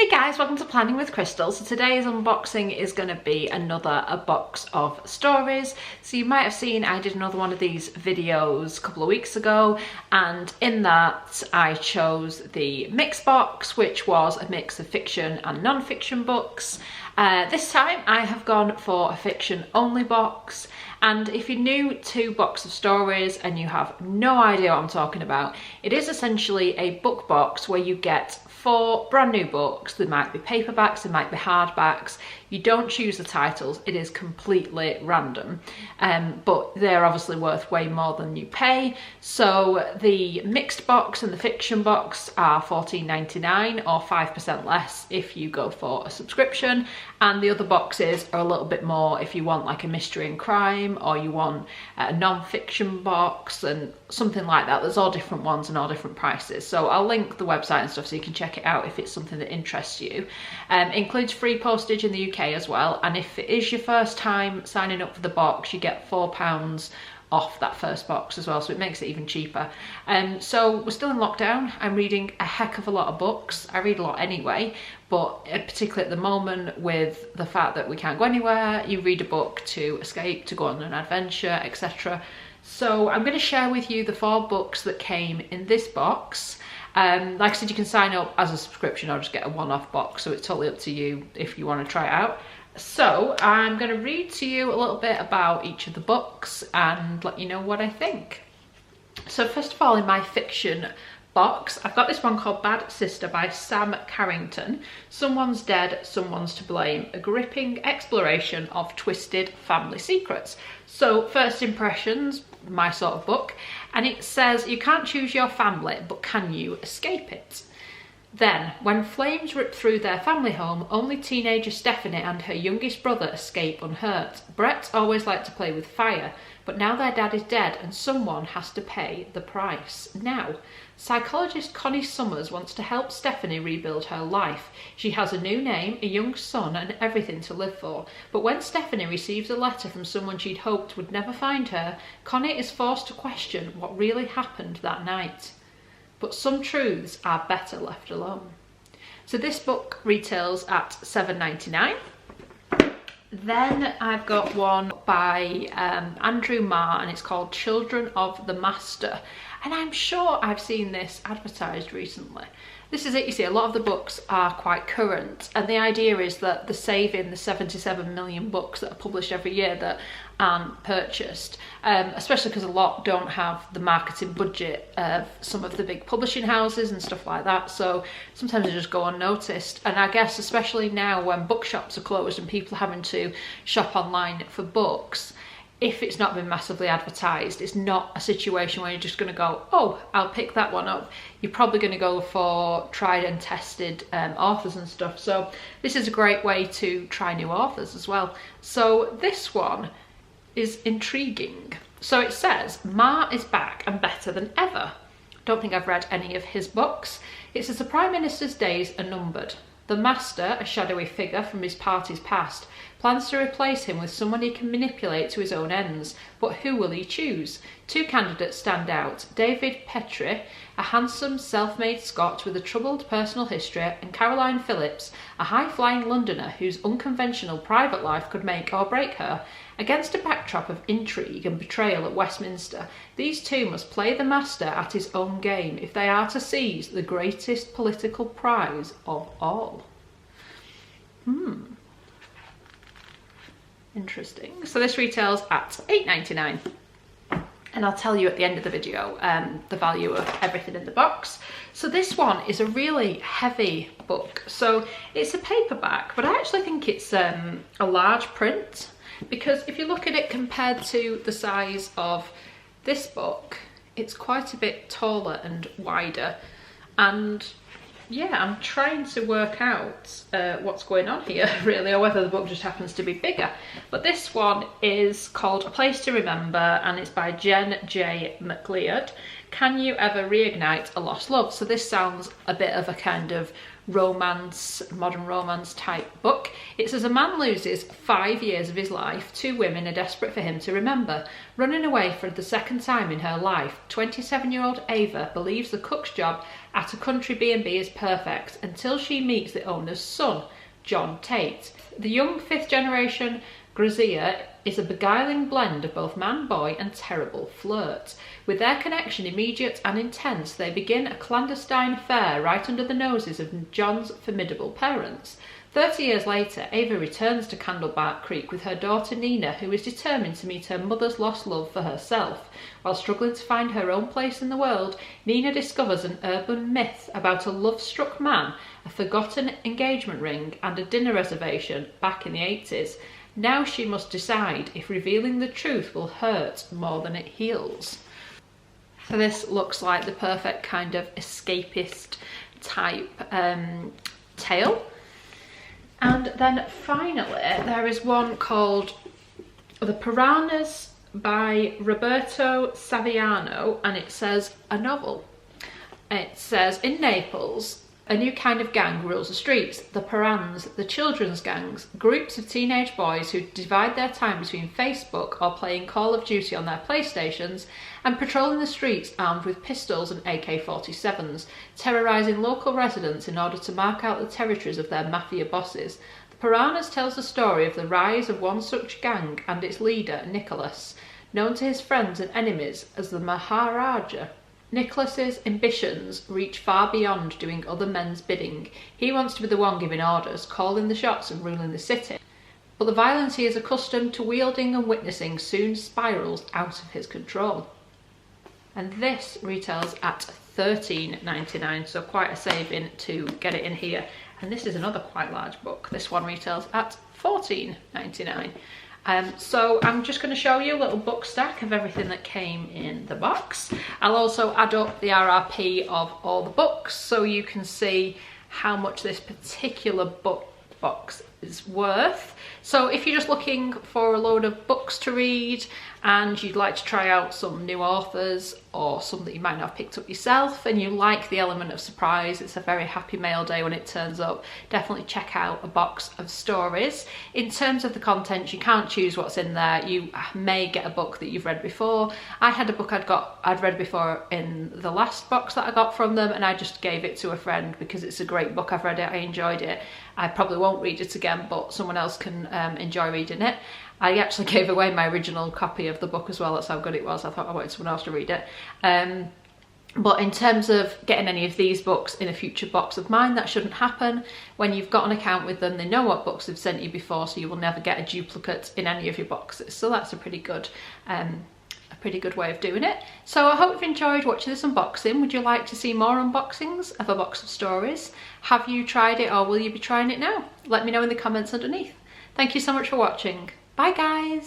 Hey guys, welcome to Planning with Crystal. So today's unboxing is going to be a box of stories. So you might have seen I did another one of these videos a couple of weeks ago, and in that I chose the mix box, which was a mix of fiction and non-fiction books. This time I have gone for a fiction only box, and if you're new to Box of Stories and you have no idea what I'm talking about, it is essentially a book box where you get 4 brand new books. There might be paperbacks, there might be hardbacks. You don't choose the titles, it is completely random, but they're obviously worth way more than you pay. So the mixed box and the fiction box are $14.99 or 5% less if you go for a subscription, and the other boxes are a little bit more if you want like a mystery and crime, or you want a non-fiction box and something like that. There's all different ones and all different prices, so I'll link the website and stuff so you can check it out if it's something that interests you. Includes free postage in the UK as well, and if it is your first time signing up for the box, you get £4 off that first box as well, so it makes it even cheaper. So we're still in lockdown. I'm reading a heck of a lot of books. I read a lot anyway, but particularly at the moment with the fact that we can't go anywhere, you read a book to escape, to go on an adventure, etc. So I'm going to share with you the 4 books that came in this box. Like I said, you can sign up as a subscription or just get a one-off box, so it's totally up to you if you want to try it out. So I'm going to read to you a little bit about each of the books and let you know what I think. So first of all, in my fiction box, I've got this one called Bad Sister by Sam Carrington. Someone's dead, someone's to blame. A gripping exploration of twisted family secrets. So first impressions, my sort of book, and it says you can't choose your family, but can you escape it? Then, when flames rip through their family home, only teenager Stephanie and her youngest brother escape unhurt. Brett always liked to play with fire, but now their dad is dead and someone has to pay the price. Now, psychologist Connie Summers wants to help Stephanie rebuild her life. She has a new name, a young son, and everything to live for. But when Stephanie receives a letter from someone she'd hoped would never find her, Connie is forced to question what really happened that night. But some truths are better left alone. So this book retails at $7.99. Then I've got one by Andrew Marr, and it's called Children of the Master. And I'm sure I've seen this advertised recently. This is it, you see, a lot of the books are quite current, and the idea is that the saving the 77 million books that are published every year that aren't purchased, especially because a lot don't have the marketing budget of some of the big publishing houses and stuff like that, so sometimes they just go unnoticed. And I guess especially now when bookshops are closed and people are having to shop online for books, if it's not been massively advertised, it's not a situation where you're just going to go, oh, I'll pick that one up. You're probably going to go for tried and tested authors and stuff. So this is a great way to try new authors as well. So this one is intriguing. So it says, Marr is back and better than ever. Don't think I've read any of his books. It says the Prime Minister's days are numbered. The Master, a shadowy figure from his party's past, plans to replace him with someone he can manipulate to his own ends. But who will he choose? 2 candidates stand out. David Petrie, a handsome, self-made Scot with a troubled personal history, and Caroline Phillips, a high-flying Londoner whose unconventional private life could make or break her. Against a backdrop of intrigue and betrayal at Westminster, these 2 must play the Master at his own game if they are to seize the greatest political prize of all. Interesting. So this retails at $8.99. And I'll tell you at the end of the video the value of everything in the box. So this one is a really heavy book. So it's a paperback, but I actually think it's a large print, because if you look at it compared to the size of this book, it's quite a bit taller and wider. And yeah, I'm trying to work out what's going on here really, or whether the book just happens to be bigger. But this one is called A Place to Remember, and it's by Jen J. McLeod. Can you ever reignite a lost love? So this sounds a bit of a kind of romance, modern romance type book. It says a man loses 5 years of his life. 2 women are desperate for him to remember. Running away for the second time in her life, 27-year-old Ava believes the cook's job at a country B&B is perfect until she meets the owner's son, John Tate. The young 5th generation Grazia is a beguiling blend of both man-boy and terrible flirt. With their connection immediate and intense, they begin a clandestine affair right under the noses of John's formidable parents. 30 years later, Ava returns to Candlebark Creek with her daughter Nina, who is determined to meet her mother's lost love for herself. While struggling to find her own place in the world, Nina discovers an urban myth about a love-struck man, a forgotten engagement ring, and a dinner reservation back in the 80s. Now she must decide if revealing the truth will hurt more than it heals. So this looks like the perfect kind of escapist type tale. And then finally there is one called The Piranhas by Roberto Saviano, and it says a novel. It says, in Naples, a new kind of gang rules the streets, the Piranhas, the children's gangs, groups of teenage boys who divide their time between Facebook or playing Call of Duty on their PlayStations and patrolling the streets armed with pistols and AK-47s, terrorising local residents in order to mark out the territories of their mafia bosses. The Piranhas tells the story of the rise of one such gang and its leader, Nicholas, known to his friends and enemies as the Maharaja. Nicholas's ambitions reach far beyond doing other men's bidding. He wants to be the one giving orders, calling the shots and ruling the city. But the violence he is accustomed to wielding and witnessing soon spirals out of his control. And this retails at $13.99, so quite a saving to get it in here. And this is another quite large book. This one retails at $14.99. So I'm just going to show you a little book stack of everything that came in the box. I'll also add up the RRP of all the books so you can see how much this particular book box is worth. So if you're just looking for a load of books to read and you'd like to try out some new authors or some that you might not have picked up yourself and you like the element of surprise, it's a very happy mail day when it turns up, definitely check out a box of stories. In terms of the contents, you can't choose what's in there. You may get a book that you've read before. I had a book I'd read before in the last box that I got from them, and I just gave it to a friend because it's a great book. I've read it, I enjoyed it. I probably won't read it again, but someone else can enjoy reading it. I actually gave away my original copy of the book as well, that's how good it was. I thought I wanted someone else to read it. But in terms of getting any of these books in a future box of mine, that shouldn't happen. When you've got an account with them, they know what books they've sent you before, so you will never get a duplicate in any of your boxes. So that's a pretty good way of doing it. So I hope you've enjoyed watching this unboxing. Would you like to see more unboxings of a box of stories? Have you tried it or will you be trying it now? Let me know in the comments underneath. Thank you so much for watching. Bye guys!